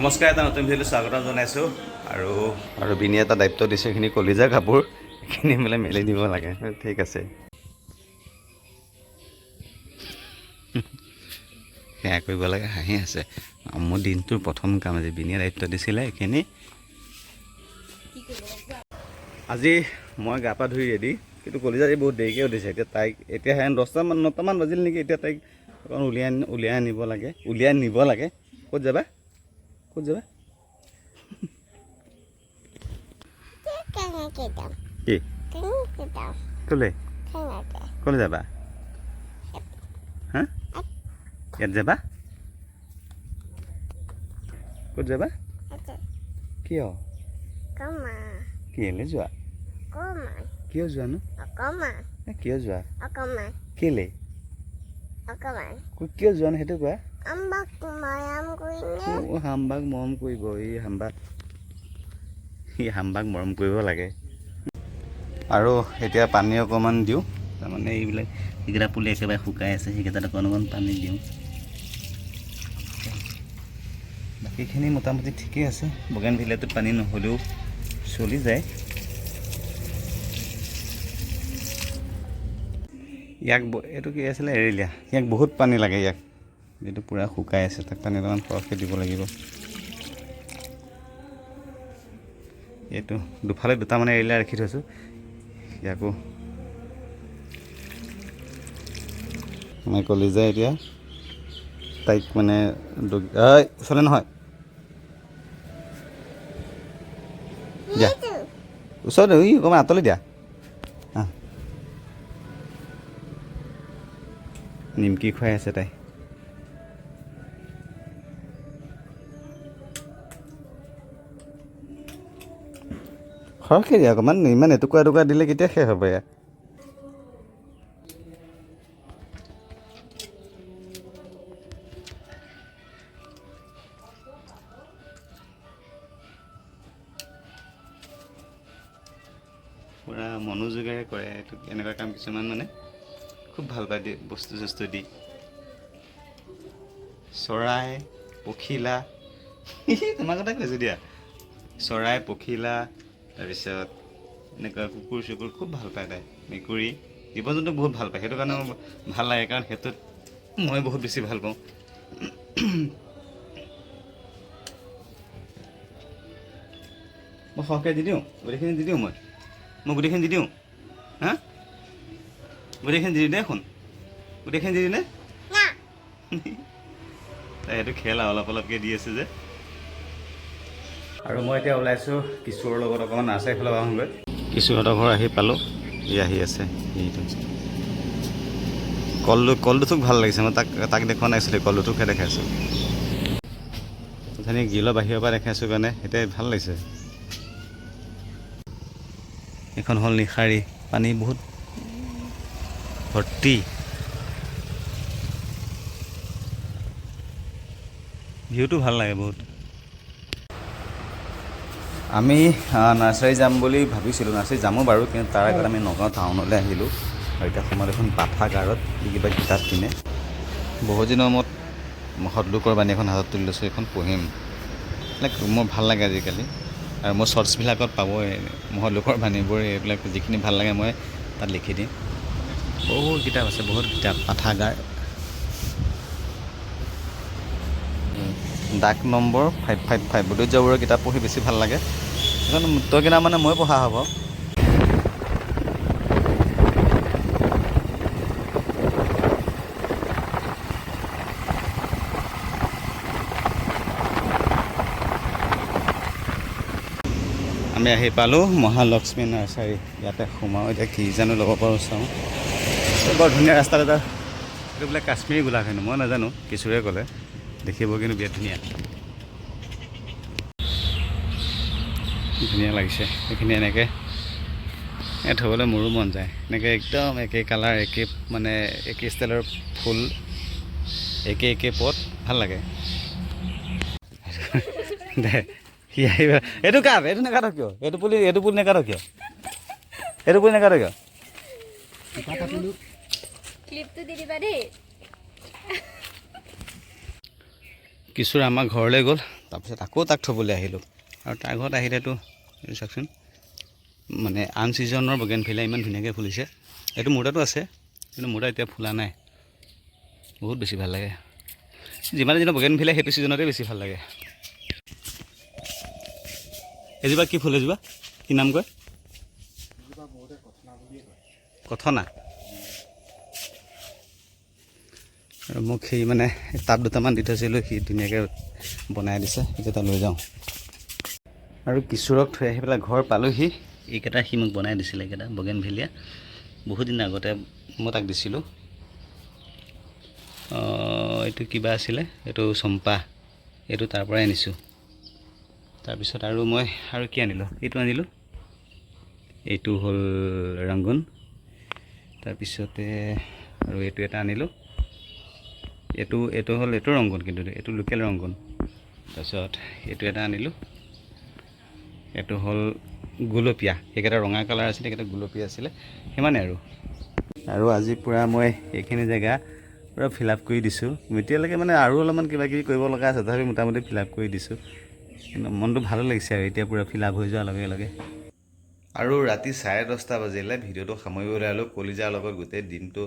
নমস্কাৰ, এটা নতুন ভিডিঅ'লৈ স্বাগতম জনাইছোঁ। আৰু বিনি এটা দায়িত্ব দিছে, এইখিনি কলিজা কাপোৰ এইখিনি মেলি দিব লাগে। ঠিক আছে, সেয়া কৰিব লাগে। হাঁহি আছে। মোৰ দিনটোৰ প্ৰথম কাম আজি বিনিয়ে দায়িত্ব দিছিলে এইখিনি। আজি মই গা পা ধুই ৰেডি, কিন্তু কলিজা আজি বহুত দেৰিকৈ উঠিছে। তাইক এতিয়া 9টামান বাজিল নেকি। এতিয়া তাইক অকণ উলিয়াই নিব লাগে। ক'ত যাবা? কি ক'লে যাবা? হা, ইয়াত যাবা? ক'ত যাবা? কিয় কেলে যোৱা? কিয় যোৱানো? কিয় যোৱা? কেলে কিয় যোৱা নো সেইটো কোৱা? হাম্বাক মৰম কৰিব। হাম্বাক মৰম কৰিব লাগে। আৰু এতিয়া পানী অকণমান দিওঁ। তাৰমানে এইকেইটা পুলি একেবাৰে শুকাই আছে, সেইকেইটাত অকণ পানী দিওঁ। বাকীখিনি মোটামুটি ঠিকেই আছে। বগেনভিলিয়াটোত পানী নহ'লেও চলি যায়। ইয়াক এইটো কি আছিলে, এৰিলিয়া। ইয়াক বহুত পানী লাগে। ইয়াক যিটো পূৰা শুকাই আছে, তাক পানী অকণমান সৰহকৈ দিব লাগিব। এইটো দুফালে দুটামানে এৰিলিয়া ৰাখি থৈছোঁ। ইয়াকো মানে কলিজা এতিয়া তাইক মানে ওচৰলৈ নহয়, দিয়া ওচৰতে অকণমান আঁতৰলৈ দিয়া। নিমকি খুৱাই আছে তাই। সৰহকৈ দিয়া অকণমান, ইমান এটুকুৰা দিলে কেতিয়া শেষ হ'ব ইয়াত? পূৰা মনোযোগেৰে কৰে এইটো। এনেকুৱা কাম কিছুমান মানে খুব ভাল পায় দিয়ে, বস্তু চস্তু দি। চৰাই পখিলা তোমাৰ কথা কৈছোঁ দিয়া। চৰাই পখিলা, তাৰপিছত এনেকুৱা কুকুৰ চুকুৰ খুব ভাল পায় তাই। মেকুৰী, জীৱ জন্তু বহুত ভাল পায়। সেইটো কাৰণে ভাল লাগে, কাৰণ সেইটোত মই বহুত বেছি ভাল পাওঁ। মই সৰহকৈ দি দিওঁ, গোটেইখিনি দি দিওঁ। মই গোটেইখিনি দি দিওঁ। হা, গোটেইখিনি দি দিওঁ দেখোন। গোটেইখিনি দি দিলে তাই সেইটো খেল অলপ অলপকৈ দি আছে যে। আৰু মই এতিয়া ওলাইছোঁ কিশোৰৰ লগত অকণমান নাৰ্চাৰী ফালে আহোঁগৈ। কিশোৰহঁতৰ ঘৰ আহি পালোঁ। ই আহি আছে। কলডুঠুক ভাল লাগিছে। মই তাক দেখুওৱা নাই, আছিলে কলডুঠুকহে দেখাইছোঁ। অথনি গ্ৰিলৰ বাহিৰৰ পৰা দেখাইছোঁ কাৰণে এতিয়া ভাল লাগিছে। এইখন হ'ল নিশাৰী। পানী বহুত ভৰ্তি। ভিউটো ভাল লাগে বহুত। আমি নাৰ্চাৰী যাম বুলি ভাবিছিলোঁ। নাৰ্চাৰী যামো বাৰু, কিন্তু তাৰ আগত আমি নগাঁও টাউনলৈ আহিলোঁ। আৰু এতিয়া সময়ত এখন পাঠাগাৰত কিবা কিতাপ কিনে। বহুত দিনৰ মূৰত সদলোকৰ বাণী এখন হাতত তুলি লৈছোঁ। এইখন পঢ়িম। মোৰ ভাল লাগে আজিকালি। আৰু মোৰ শ্বৰ্টছবিলাকত পাবই মহৎলোকৰ বাণীবোৰ। এইবিলাক যিখিনি ভাল লাগে মই তাত লিখি দিম। বহুত কিতাপ আছে, বহুত কিতাপ। পাঠাগাৰ, ডাক নম্বৰ 555। বুদ্ধদেৱ বৰুৱাৰ কিতাপ পঢ়ি বেছি ভাল লাগে। সেইখন তই কিনা মানে মই পঢ়া হ'ব। আমি আহি পালোঁ মহালক্ষ্মী নাৰ্চাৰী। ইয়াতে সোমাওঁ। এতিয়া কি জানো ল'ব পাৰোঁ চাওঁ। বৰ ধুনীয়া ৰাস্তা এটা। এইটো বোলে কাশ্মীৰী গোলাপ হেনো, মই নাজানো, কিশোৰে ক'লে। দেখিব কিন্তু বিৰাট ধুনীয়া। ধুনীয়া লাগিছে এইখিনি। এনেকৈ থ'বলৈ মোৰো মন যায়। এনেকৈ একদম একে কালাৰ, একে ষ্টাইলৰ ফুল, একে পট, ভাল লাগে। দে সি আহিবা। এইটো কাট, এইটো নেকাট কিয়? এইটো পুলি নেকাট কিয়? কিশোৰ আমাৰ ঘৰলৈ গ'ল। তাৰপিছত আকৌ তাক থ'বলৈ আহিলোঁ আৰু তাৰ ঘৰত আহিলেতো চাওকচোন মানে আন ছিজনৰ বগেনভিলিয়া ইমান ধুনীয়াকৈ ফুলিছে। এইটো মোৰ তাতো আছে কিন্তু মোৰ তাত এতিয়া ফুলা নাই। বহুত বেছি ভাল লাগে, যিমান দিনৰ বগেনভিলিয়া সেইটো ছিজনতে বেছি ভাল লাগে। এজোপা কি ফুল, এজোপা কি নাম কয়? কথনা। আৰু মোক সি মানে টাব দুটামান দি থৈছিলোঁ, সি ধুনীয়াকৈ বনাই দিছে, সেইকেইটা লৈ যাওঁ। আৰু কিশোৰক থৈ আহি পেলাই ঘৰ পালোহি। এইকেইটা সি মোক বনাই দিছিলে, এইকেইটা বগেনভিলিয়া বহুত দিন আগতে মই তাক দিছিলোঁ। এইটো কিবা আছিলে, এইটো চম্পা, এইটো তাৰ পৰাই আনিছোঁ। তাৰপিছত আৰু মই আৰু কি আনিলোঁ, এইটো আনিলোঁ, এইটো হ'ল ৰংগুন। তাৰপিছতে আৰু এইটো এটা আনিলোঁ, এইটো হ'ল এইটো ৰংগুন, কিন্তু এইটো লোকেল ৰংগুন। তাৰপিছত এইটো এটা আনিলোঁ, এইটো হ'ল গুলপীয়া। সেইকেইটা ৰঙা কালাৰ আছিলে, সেইকেইটা গুলপীয়া আছিলে, সিমানে আৰু আজি পূৰা মই এইখিনি জেগা পূৰা ফিল আপ কৰি দিছোঁ। এতিয়ালৈকে মানে আৰু অলপমান কিবা কিবি কৰিব লগা আছে, তথাপি মোটামুটি ফিল আপ কৰি দিছোঁ। কিন্তু মনটো ভালো লাগিছে আৰু এতিয়া পূৰা ফিল আপ হৈ যোৱাৰ লগে লগে। আৰু ৰাতি 10:30 বাজিলে ভিডিঅ'টো সামৰিবলৈ ওলালোঁ। কলিজাৰ লগত গোটেই দিনটো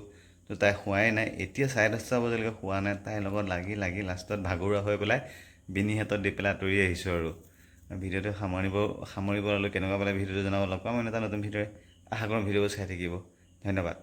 তাই শোৱাই নাই, এতিয়া 10:30 বজালৈকে শোৱা নাই। তাইৰ লগত লাগি লাষ্টত ভাগৰুৱা হৈ পেলাই বিনি হাতত দি পেলাই আঁতৰি আহিছোঁ। আৰু ভিডিঅ'টো সামৰিব ওলালোঁ। কেনেকুৱা পালে ভিডিঅ'টো জনাব। লগ পাম এটা নতুন ভিডিঅ'ৰে। আশা কৰোঁ ভিডিঅ'বোৰ চাই থাকিব। ধন্যবাদ।